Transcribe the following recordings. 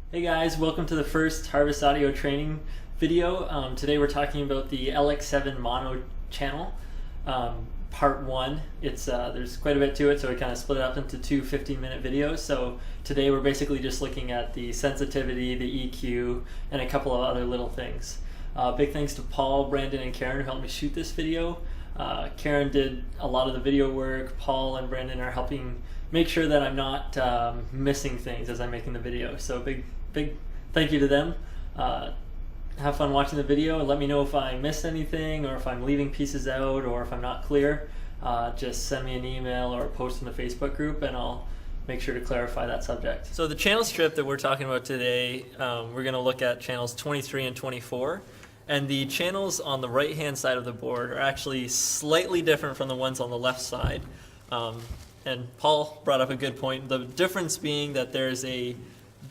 Hey guys, welcome to the first Harvest Audio training video. Today we're talking about the LX7 Mono Channel, part 1. There's quite a bit to it, so we kind of split it up into two 15-minute videos. So today we're basically just looking at the sensitivity, the EQ, and a couple of other little things. Big thanks to Paul, Brandon, and Karen who helped me shoot this video. Karen did a lot of the video work. Paul and Brandon are helping make sure that I'm not missing things as I'm making the video. So big thank you to them. Have fun watching the video. Let me know if I missed anything or if I'm leaving pieces out or if I'm not clear. Just send me an email or post in the Facebook group and I'll make sure to clarify that subject. So the channel strip that we're talking about today, we're going to look at channels 23 and 24. And the channels on the right hand side of the board are actually slightly different from the ones on the left side. And Paul brought up a good point. The difference being that there's a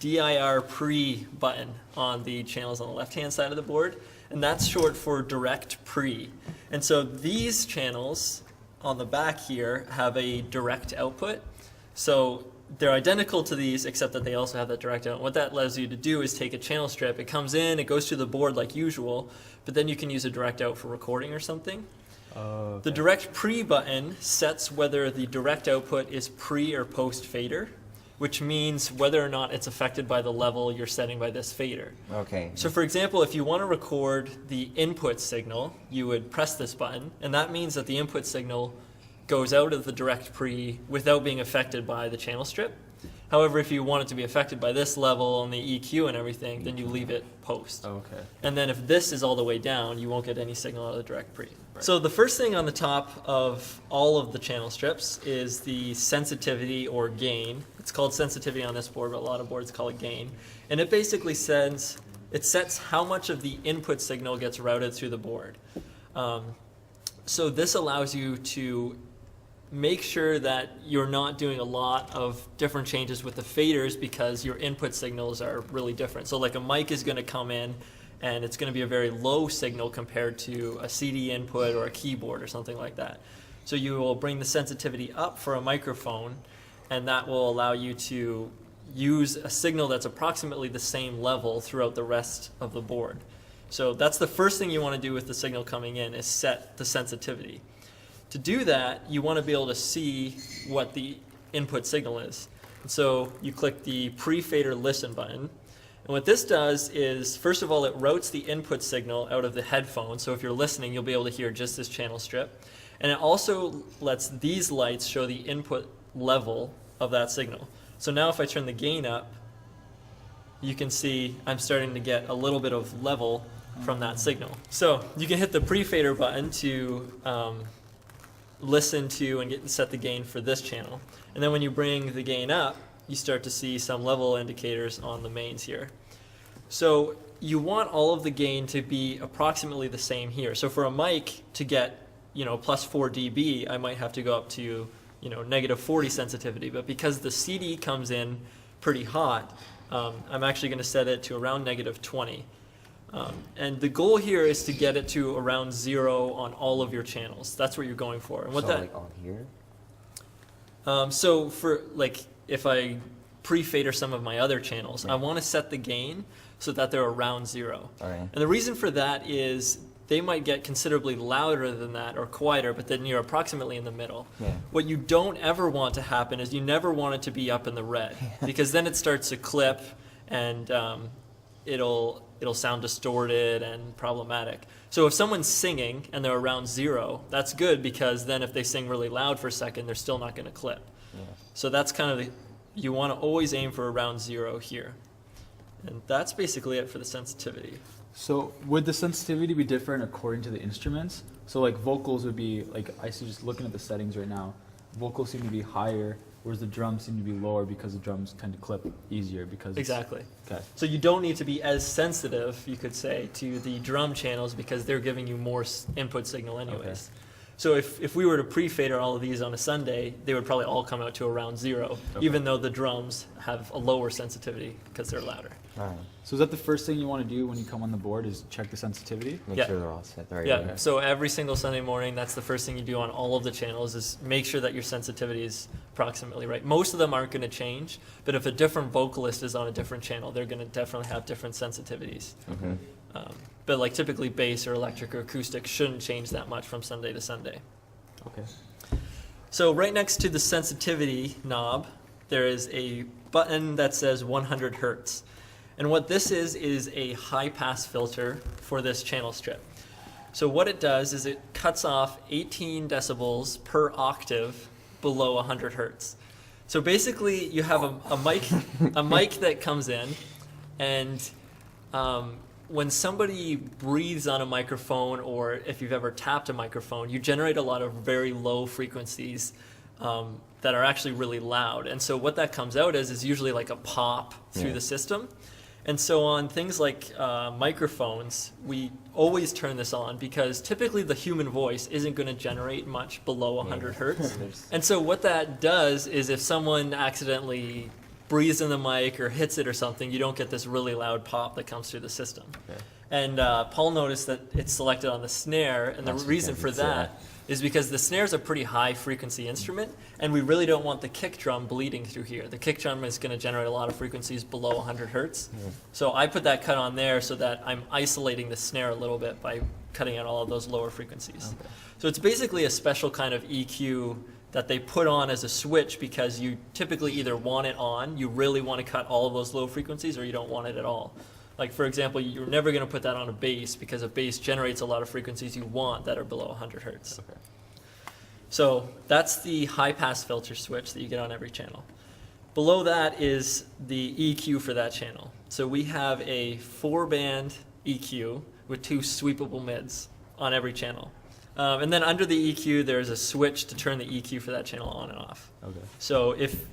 DIR pre button on the channels on the left hand side of the board, and that's short for direct pre. And so these channels on the back here have a direct output. So they're identical to these except that they also have that direct output. What that allows you to do is take a channel strip, it comes in, it goes to the board like usual, but then you can use a direct out for recording or something. Okay. The direct pre button sets whether the direct output is pre or post fader, which means whether or not it's affected by the level you're setting by this fader. Okay. So for example, if you want to record the input signal, you would press this button, and that means that the input signal goes out of the direct pre without being affected by the channel strip. However, if you want it to be affected by this level and the EQ and everything, then you leave it post. Okay. And then if this is all the way down, you won't get any signal out of the direct pre. Right. So the first thing on the top of all of the channel strips is the sensitivity or gain. It's called sensitivity on this board, but a lot of boards call it gain. And it basically sets how much of the input signal gets routed through the board. So this allows you to make sure that you're not doing a lot of different changes with the faders because your input signals are really different. So like a mic is going to come in and it's going to be a very low signal compared to a CD input or a keyboard or something like that. So you will bring the sensitivity up for a microphone, and that will allow you to use a signal that's approximately the same level throughout the rest of the board. So that's the first thing you want to do with the signal coming in, is set the sensitivity. To do that, you want to be able to see what the input signal is. And so you click the pre-fader listen button. And what this does is, first of all, it routes the input signal out of the headphone. So if you're listening, you'll be able to hear just this channel strip. And it also lets these lights show the input level of that signal. So now if I turn the gain up, you can see I'm starting to get a little bit of level from that signal. So you can hit the pre-fader button to listen to and set the gain for this channel. And then when you bring the gain up, you start to see some level indicators on the mains here. So you want all of the gain to be approximately the same here. So for a mic to get, plus 4 dB, I might have to go up to, negative 40 sensitivity. But because the CD comes in pretty hot, I'm actually going to set it to around negative 20. And the goal here is to get it to around 0 on all of your channels. That's what you're going for. And what like on here? So for if I pre-fader some of my other channels, I want to set the gain so that they're around 0. All right. And the reason for that is they might get considerably louder than that or quieter, but then you're approximately in the middle. Yeah. What you don't ever want to happen is you never want it to be up in the red because then it starts to clip and it'll sound distorted and problematic. So if someone's singing and they're around 0, that's good because then if they sing really loud for a second, they're still not going to clip. Yeah. So that's kind of you want to always aim for around 0 here. And that's basically it for the sensitivity. So would the sensitivity be different according to the instruments? So like vocals would be, I see just looking at the settings right now, vocals seem to be higher, whereas the drums seem to be lower because the drums tend to clip easier because Exactly. Okay. So you don't need to be as sensitive, you could say, to the drum channels because they're giving you more input signal anyways. Okay. So if we were to pre-fader all of these on a Sunday, they would probably all come out to around 0, even though the drums have a lower sensitivity because they're louder. All right. So is that the first thing you want to do when you come on the board is check the sensitivity? Make Yeah. sure they're all set. All right. Yeah, Okay. so every single Sunday morning, that's the first thing you do on all of the channels is make sure that your sensitivity is approximately right. Most of them aren't going to change, but if a different vocalist is on a different channel, they're going to definitely have different sensitivities. Mm-hmm. But like typically bass or electric or acoustic shouldn't change that much from Sunday to Sunday. Okay. So right next to the sensitivity knob, there is a button that says 100 hertz. And what this is a high pass filter for this channel strip. So what it does is it cuts off 18 decibels per octave below 100 hertz. So basically you have a mic that comes in, and when somebody breathes on a microphone, or if you've ever tapped a microphone, you generate a lot of very low frequencies that are actually really loud. And so what that comes out as is usually like a pop through the system. And so on things like microphones, we always turn this on because typically the human voice isn't going to generate much below 100 hertz. And so what that does is if someone accidentally breathes in the mic or hits it or something, you don't get this really loud pop that comes through the system. Okay. And Paul noticed that it's selected on the snare, and the That's reason because for it's, that is because the snare is a pretty high frequency instrument, and we really don't want the kick drum bleeding through here. The kick drum is going to generate a lot of frequencies below 100 hertz. So I put that cut on there so that I'm isolating the snare a little bit by cutting out all of those lower frequencies. Okay. So it's basically a special kind of EQ that they put on as a switch because you typically either want it on, you really want to cut all of those low frequencies, or you don't want it at all. Like for example, you're never going to put that on a bass because a bass generates a lot of frequencies you want that are below 100 hertz. Okay. So that's the high pass filter switch that you get on every channel. Below that is the EQ for that channel. So we have a 4-band EQ with 2 sweepable mids on every channel. And then under the EQ, there's a switch to turn the EQ for that channel on and off. Okay. So if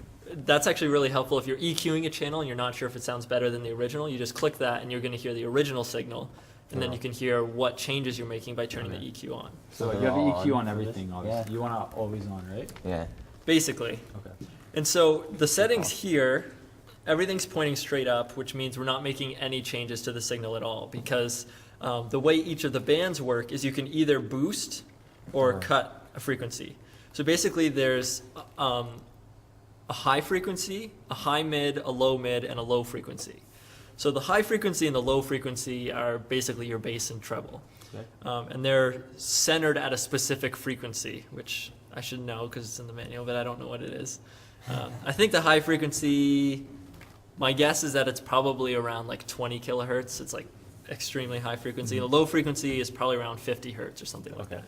that's actually really helpful if you're EQing a channel and you're not sure if it sounds better than the original, you just click that and you're going to hear the original signal, and then you can hear what changes you're making by turning the EQ on. So they're you have the all EQ on on for everything, this? obviously. Yeah. You want to always on, right? Yeah. Basically. Okay. And so the settings here, everything's pointing straight up, which means we're not making any changes to the signal at all, because the way each of the bands work is you can either boost or cut a frequency. So basically there's a high frequency, a high mid, a low mid, and a low frequency. So the high frequency and the low frequency are basically your bass and treble. Okay. And they're centered at a specific frequency, which I should know because it's in the manual, but I don't know what it is. I think the high frequency, my guess is that it's probably around like 20 kilohertz. It's like extremely high frequency. The low frequency is probably around 50 hertz or something like that.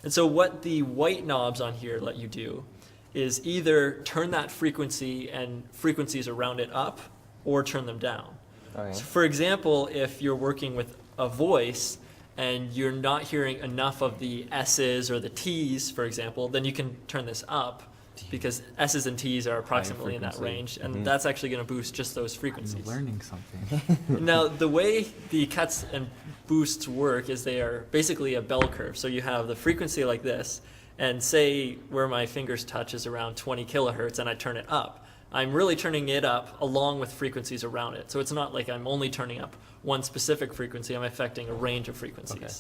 And so what the white knobs on here let you do is either turn that frequency and frequencies around it up or turn them down. Okay. So for example, if you're working with a voice and you're not hearing enough of the S's or the T's, for example, then you can turn this up because S's and T's are approximately in that frequency. range, and that's actually going to boost just those I'm frequencies. learning something. Now, the way the cuts and boosts work is they are basically a bell curve. So you have the frequency like this, and say where my fingers touch is around 20 kilohertz, and I turn it up. I'm really turning it up along with frequencies around it. So it's not like I'm only turning up one specific frequency, I'm affecting a range of frequencies. Okay.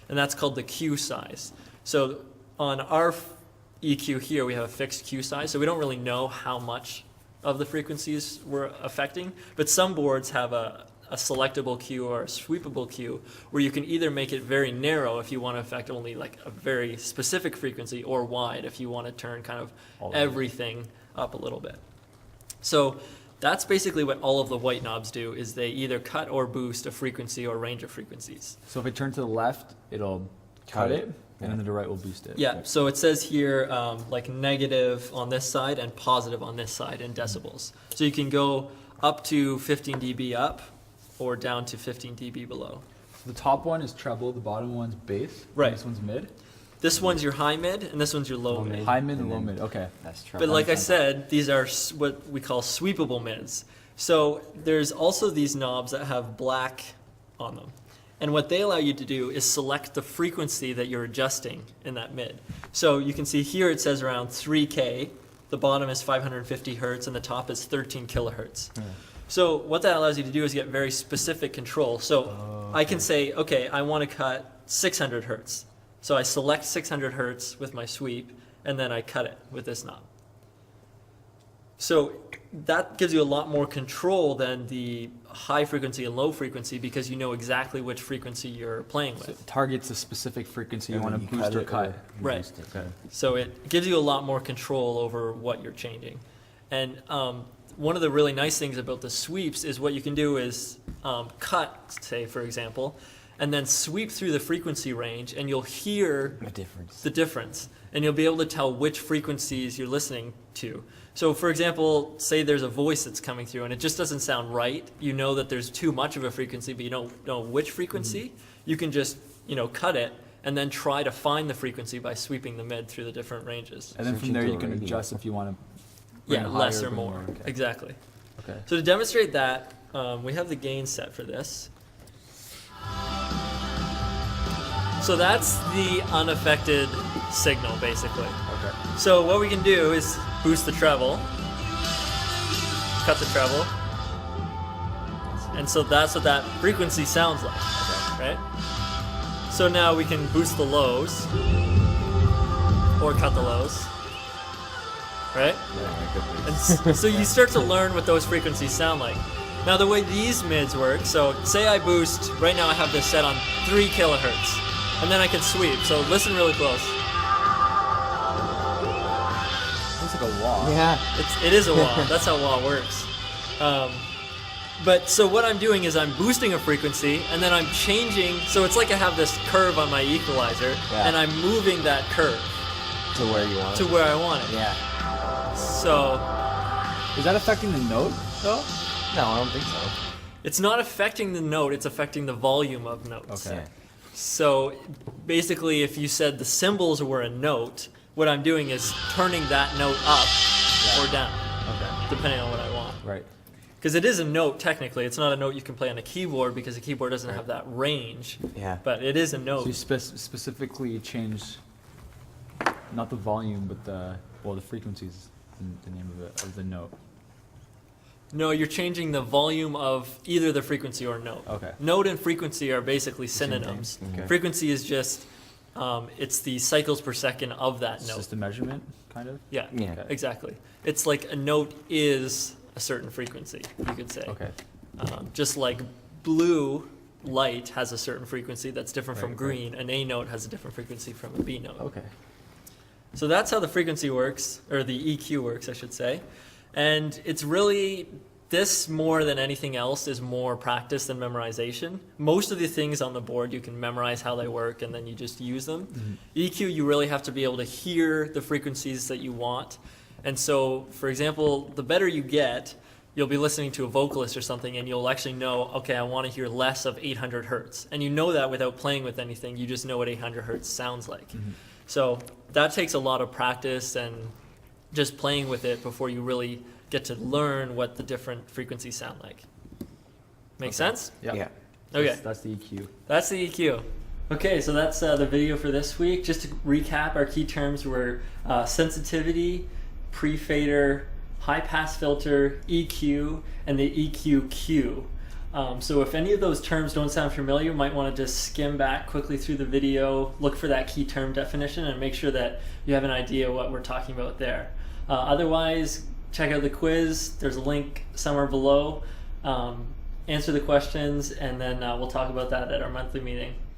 And that's called the Q size. So on our EQ here, we have a fixed Q size, so we don't really know how much of the frequencies we're affecting, but some boards have a selectable Q or a sweepable Q where you can either make it very narrow if you want to affect only like a very specific frequency, or wide if you want to turn kind of everything up a little bit. So that's basically what all of the white knobs do, is they either cut or boost a frequency or range of frequencies. So if I turn to the left, it'll cut it, and then to the right will boost it. Yeah, so it says here like negative on this side and positive on this side in decibels. So you can go up to 15 dB up or down to 15 dB below. The top one is treble, the bottom one's bass, Right. and this one's mid. This one's your high mid and this one's your low mid. High mid and And low then- mid, okay. That's true. But like I said, these are what we call sweepable mids. So there's also these knobs that have black on them. And what they allow you to do is select the frequency that you're adjusting in that mid. So you can see here it says around 3K, the bottom is 550 hertz, and the top is 13 kilohertz. So what that allows you to do is get very specific control. So I can say, okay, I want to cut 600 hertz. So I select 600 hertz with my sweep, and then I cut it with this knob. So that gives you a lot more control than the high frequency and low frequency, because you know exactly which frequency you're playing with. So it targets a specific frequency you And want to then you boost or it cut. Right. boost it. Okay. So it gives you a lot more control over what you're changing. And one of the really nice things about the sweeps is what you can do is cut, say, for example, and then sweep through the frequency range, and you'll hear The difference. the difference. And you'll be able to tell which frequencies you're listening to. So, for example, say there's a voice that's coming through, and it just doesn't sound right. You know that there's too much of a frequency, but you don't know which frequency. You can just, cut it, and then try to find the frequency by sweeping the mid through the different ranges. And then Searching from there through you a can radio. adjust if you want to. Yeah, less or more. Okay. Exactly. Okay. So to demonstrate that, we have the gain set for this. So that's the unaffected signal, basically. Okay. So what we can do is boost the treble, cut the treble, and so that's what that frequency sounds like, right? So now we can boost the lows, or cut the lows, right? And so you start to learn what those frequencies sound like. Now the way these mids work, so say I boost, right now I have this set on 3 kilohertz, and then I can sweep, so listen really close. Looks like a wah. Yeah. It is a wah. That's how wah works. But so what I'm doing is I'm boosting a frequency, and then I'm changing. So it's like I have this curve on my equalizer, Yeah. and I'm moving that curve To where you want to it. where I want it. Yeah. So Is that affecting the note though? No, I don't think so. it's not affecting the note; it's affecting the volume of notes. Okay. Yeah. So basically, if you said the cymbals were a note, what I'm doing is turning that note up or down, Okay. depending on what I want. Right. Because it is a note technically. It's not a note you can play on a keyboard because a keyboard doesn't have that range. Yeah. But it is a note. So you specifically change not the volume, but the frequencies, the name of the note. No, you're changing the volume of either the frequency or note. Okay. Note and frequency are basically same thing? synonyms. Okay. Frequency is just, it's the cycles per second of that It's note. just a measurement, kind of. Yeah, Yeah. Okay. exactly. It's like a note is a certain frequency, you could say. Okay. Just like blue light has a certain frequency that's different from Right, green, an A note has a different frequency from a B note. Okay. So that's how the frequency works, or the EQ works, I should say. And it's really, this more than anything else is more practice than memorization. Most of the things on the board, you can memorize how they work and then you just use them. EQ, you really have to be able to hear the frequencies that you want. And so, for example, the better you get, you'll be listening to a vocalist or something and you'll actually know, okay, I want to hear less of 800 hertz. And you know that without playing with anything, you just know what 800 hertz sounds like. So that takes a lot of practice and just playing with it before you really get to learn what the different frequencies sound like. Make sense? Yeah. Yeah. Okay. That's the EQ. That's the EQ. Okay, so that's the video for this week. Just to recap, our key terms were sensitivity, pre-fader, high-pass filter, EQ, and the EQ-Q. So if any of those terms don't sound familiar, you might want to just skim back quickly through the video, look for that key term definition, and make sure that you have an idea what we're talking about there. Otherwise, check out the quiz. There's a link somewhere below. Answer the questions, and then we'll talk about that at our monthly meeting.